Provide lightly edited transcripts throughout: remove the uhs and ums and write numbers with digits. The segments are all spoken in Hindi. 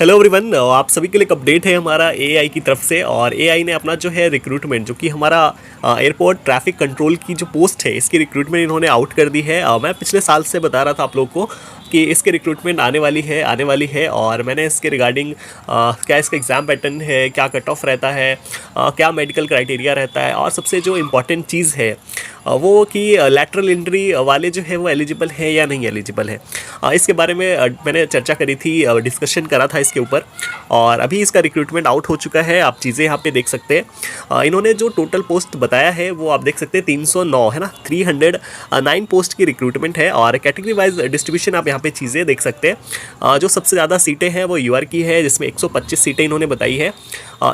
हेलो एवरीवन, आप सभी के लिए एक अपडेट है हमारा एआई की तरफ से। और एआई ने अपना जो है रिक्रूटमेंट, जो कि हमारा एयरपोर्ट ट्रैफिक कंट्रोल की जो पोस्ट है, इसकी रिक्रूटमेंट इन्होंने आउट कर दी है। मैं पिछले साल से बता रहा था आप लोग को कि इसकी रिक्रूटमेंट आने वाली है और मैंने इसके रिगार्डिंग क्या इसका एग्ज़ाम पैटर्न है, क्या कट ऑफ रहता है, क्या मेडिकल क्राइटेरिया रहता है, और सबसे जो इम्पॉर्टेंट चीज़ है वो कि लैटरल एंट्री वाले जो है वो एलिजिबल है या नहीं एलिजिबल है। इसके बारे में मैंने चर्चा करी थी, डिस्कशन करा था इसके ऊपर, और अभी इसका रिक्रूटमेंट आउट हो चुका है। आप चीज़ें यहाँ पे देख सकते हैं। इन्होंने जो टोटल पोस्ट बताया है वो आप देख सकते हैं 309 है ना, 309 पोस्ट की रिक्रूटमेंट है। और कैटेगरी वाइज डिस्ट्रीब्यूशन आप यहाँ पे चीज़ें देख सकते हैं। जो सबसे ज़्यादा सीटें हैं वो यूआर की है, जिसमें 125 सीटें इन्होंने बताई है।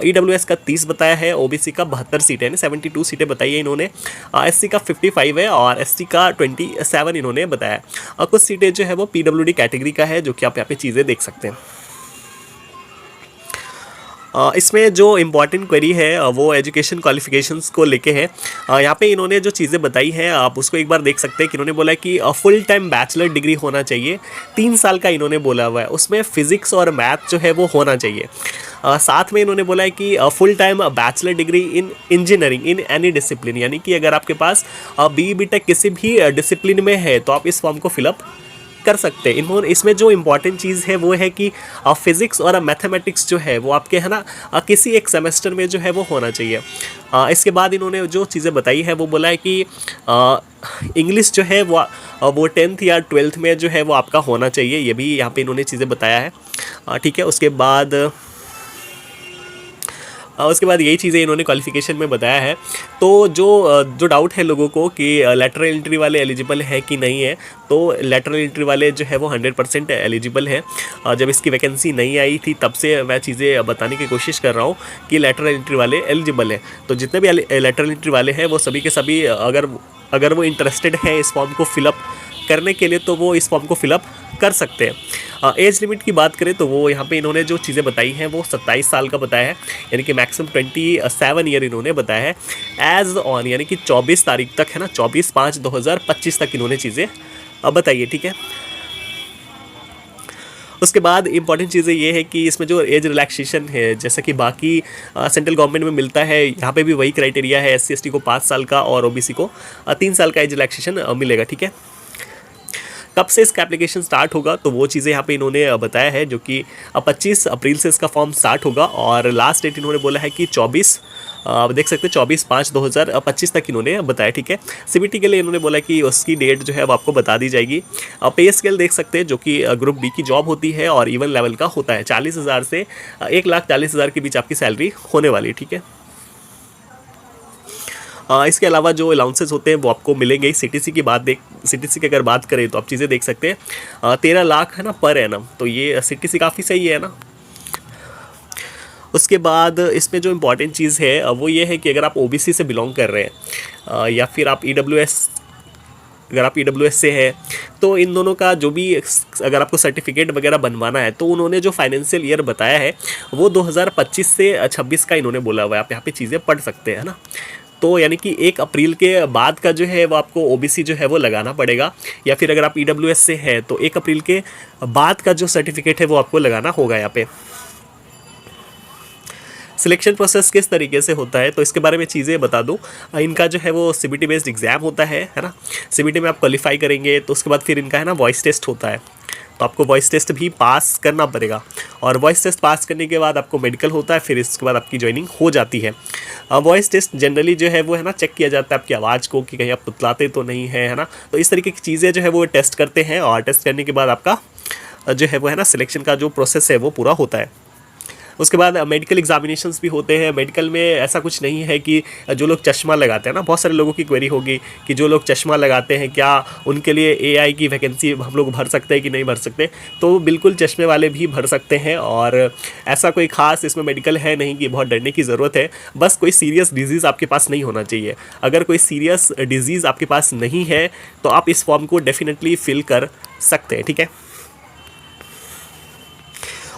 ईडब्ल्यूएस का 30 बताया है, ओबीसी का 72 सीटें यानी 72 सीटें बताई है इन्होंने। एससी का 55 है और एसटी का 27 इन्होंने बताया। कुछ सीटें जो है वो पीडब्ल्यूडी कैटेगरी का है, जो कि आप यहाँ पे चीज़ें देख सकते हैं। इसमें जो इम्पॉर्टेंट क्वेरी है वो एजुकेशन क्वालिफिकेशंस को लेके है। यहाँ पे इन्होंने जो चीज़ें बताई हैं आप उसको एक बार देख सकते हैं कि इन्होंने बोला कि फुल टाइम बैचलर डिग्री होना चाहिए, 3 साल का इन्होंने बोला हुआ है, उसमें फिजिक्स और मैथ जो है वो होना चाहिए। साथ में इन्होंने बोला है कि full time bachelor degree in engineering in any discipline, यानी कि अगर आपके पास बी टेक किसी भी डिसिप्लिन में है तो आप इस फॉर्म को फिलअप कर सकते हैं। इन्होंने इसमें जो इम्पॉर्टेंट चीज़ है वो है कि फिज़िक्स और मैथमेटिक्स जो है वो आपके है ना किसी एक सेमेस्टर में जो है वो होना चाहिए। इसके बाद इन्होंने जो चीज़ें बताई है वो बोला है कि इंग्लिश जो है वो 10th या 12th में जो है वो आपका होना चाहिए। ये भी यहाँ पे इन्होंने चीज़ें बताया है। ठीक है, उसके बाद यही चीज़ें इन्होंने क्वालिफिकेशन में बताया है। तो जो डाउट है लोगों को कि लैटरल एंट्री वाले एलिजिबल है कि नहीं है, तो लैटरल एंट्री वाले जो है वो 100% एलिजिबल है। जब इसकी वैकेंसी नहीं आई थी तब से मैं चीज़ें बताने की कोशिश कर रहा हूँ कि लैटरल एंट्री वाले एलिजिबल है। तो जितने भी लैटरल एंट्री वाले हैं वो सभी के सभी अगर वो इंटरेस्टेड हैं इस फॉर्म को फिलअप करने के लिए तो वो इस फॉर्म को फिलअप कर सकते हैं। एज लिमिट की बात करें तो वो यहाँ पे इन्होंने जो चीज़ें बताई हैं वो 27 साल का बताया है, यानी कि मैक्सिमम 27 ईयर इन्होंने बताया है एज ऑन, यानी कि 24 तारीख तक है ना, 24/5/2025 तक इन्होंने चीज़ें बताई है। ठीक है, उसके बाद इंपॉर्टेंट चीज़ें ये है कि इसमें जो एज रिलैक्सेशन है, जैसा कि बाकी सेंट्रल गवर्नमेंट में मिलता है, यहाँ पे भी वही क्राइटेरिया है। SC/ST को 5 साल का और OBC को 3 साल का एज रिलैक्सेशन मिलेगा। ठीक है, कब से इसका एप्लीकेशन स्टार्ट होगा तो वो चीज़ें यहाँ पे इन्होंने बताया है, जो कि 25 अप्रैल से इसका फॉर्म स्टार्ट होगा और लास्ट डेट इन्होंने बोला है कि 24 देख सकते हैं 24/5/2025 तक इन्होंने बताया। ठीक है, CBT के लिए इन्होंने बोला कि उसकी डेट जो है वो आपको बता दी जाएगी। पे स्केल देख सकते हैं, जो कि ग्रुप B की जॉब होती है और इवन लेवल का होता है। 40,000 से 1,40,000 के बीच आपकी सैलरी होने वाली है। ठीक है, इसके अलावा जो अलाउंसेस होते हैं वो आपको मिलेंगे। CTC की अगर बात करें तो आप चीज़ें देख सकते हैं 13 लाख है ना पर एनम, तो ये CTC काफ़ी सही है ना। उसके बाद इसमें जो इम्पॉर्टेंट चीज़ है वो ये है कि अगर आप OBC से बिलोंग कर रहे हैं या फिर आप अगर आप EWS से है, तो इन दोनों का जो भी अगर आपको सर्टिफिकेट वगैरह बनवाना है तो उन्होंने जो फाइनेंशियल ईयर बताया है वो 2025 से 26 का इन्होंने बोला हुआ है। आप यहाँ पे चीज़ें पढ़ सकते हैं ना। तो यानी कि 1 अप्रैल के बाद का जो है वो आपको OBC जो है वो लगाना पड़ेगा, या फिर अगर आप EWS से है तो 1 अप्रैल के बाद का जो सर्टिफिकेट है वो आपको लगाना होगा। यहाँ पे सिलेक्शन प्रोसेस किस तरीके से होता है तो इसके बारे में चीज़ें बता दूं। इनका जो है वो CBT बेस्ड एग्ज़ाम होता है ना। CBT में आप क्वालिफाई करेंगे तो उसके बाद फिर इनका है ना वॉइस टेस्ट होता है, तो आपको वॉइस टेस्ट भी पास करना पड़ेगा और वॉइस टेस्ट पास करने के बाद आपको मेडिकल होता है, फिर इसके बाद आपकी ज्वाइनिंग हो जाती है। वॉइस टेस्ट जनरली जो है वो है ना चेक किया जाता है आपकी आवाज़ को कि कहीं आप तुतलाते तो नहीं है ना। तो इस तरीके की चीज़ें जो है वो टेस्ट करते हैं और टेस्ट करने के बाद आपका जो है वो है ना सिलेक्शन का जो प्रोसेस है वो पूरा होता है। उसके बाद मेडिकल एग्जामिनेशंस भी होते हैं। मेडिकल में ऐसा कुछ नहीं है कि जो लोग चश्मा लगाते हैं ना, बहुत सारे लोगों की क्वेरी होगी कि जो लोग चश्मा लगाते हैं क्या उनके लिए AI की वैकेंसी हम लोग भर सकते हैं कि नहीं भर सकते। तो बिल्कुल चश्मे वाले भी भर सकते हैं और ऐसा कोई ख़ास इसमें मेडिकल है नहीं कि बहुत डरने की ज़रूरत है। बस कोई सीरियस डिजीज़ आपके पास नहीं होना चाहिए। अगर कोई सीरियस डिजीज़ आपके पास नहीं है तो आप इस फॉर्म को डेफिनेटली फिल कर सकते हैं। ठीक है,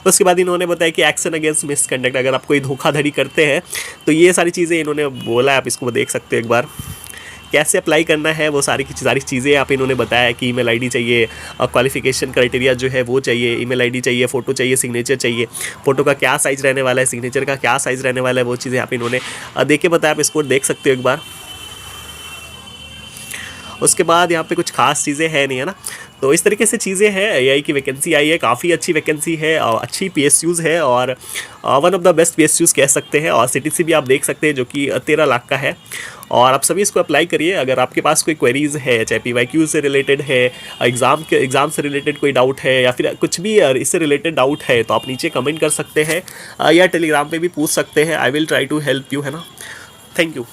उसके बाद इन्होंने बताया कि एक्शन अगेंस्ट मिसकंडक्ट, अगर आप कोई धोखाधड़ी करते हैं तो ये सारी चीज़ें इन्होंने बोला है। आप इसको देख सकते हो एक बार कैसे अप्लाई करना है वो सारी चीज़ें यहाँ पे इन्होंने बताया कि ईमेल आईडी चाहिए, क्वालिफिकेशन क्राइटेरिया जो है वो चाहिए, ईमेल आईडी चाहिए, फ़ोटो चाहिए, सिग्नेचर चाहिए, फ़ोटो का क्या साइज़ रहने वाला है, सिग्नेचर का क्या साइज़ रहने वाला है, वो चीज़ें यहाँ पे इन्होंने देख के बताया। आप इसको देख सकते हो एक बार। उसके बाद यहाँ पे कुछ खास चीज़ें है नहीं, है ना। तो इस तरीके से चीज़ें हैं। एआई की वैकेंसी आई है, काफ़ी अच्छी वैकेंसी है और अच्छी पीएसयूज़ है और one of the best PSUs कह सकते हैं। और सीटीसी भी आप देख सकते हैं जो कि 13 लाख का है। और आप सभी इसको अप्लाई करिए। अगर आपके पास कोई क्वेरीज़ है, चाहे पीवाईक्यू से रिलेटेड है, एग्ज़ाम से रिलेटेड कोई डाउट है या फिर कुछ भी इससे रिलेटेड डाउट है, तो आप नीचे कमेंट कर सकते हैं या टेलीग्राम पे भी पूछ सकते हैं। I will try to help you, है ना। Thank you.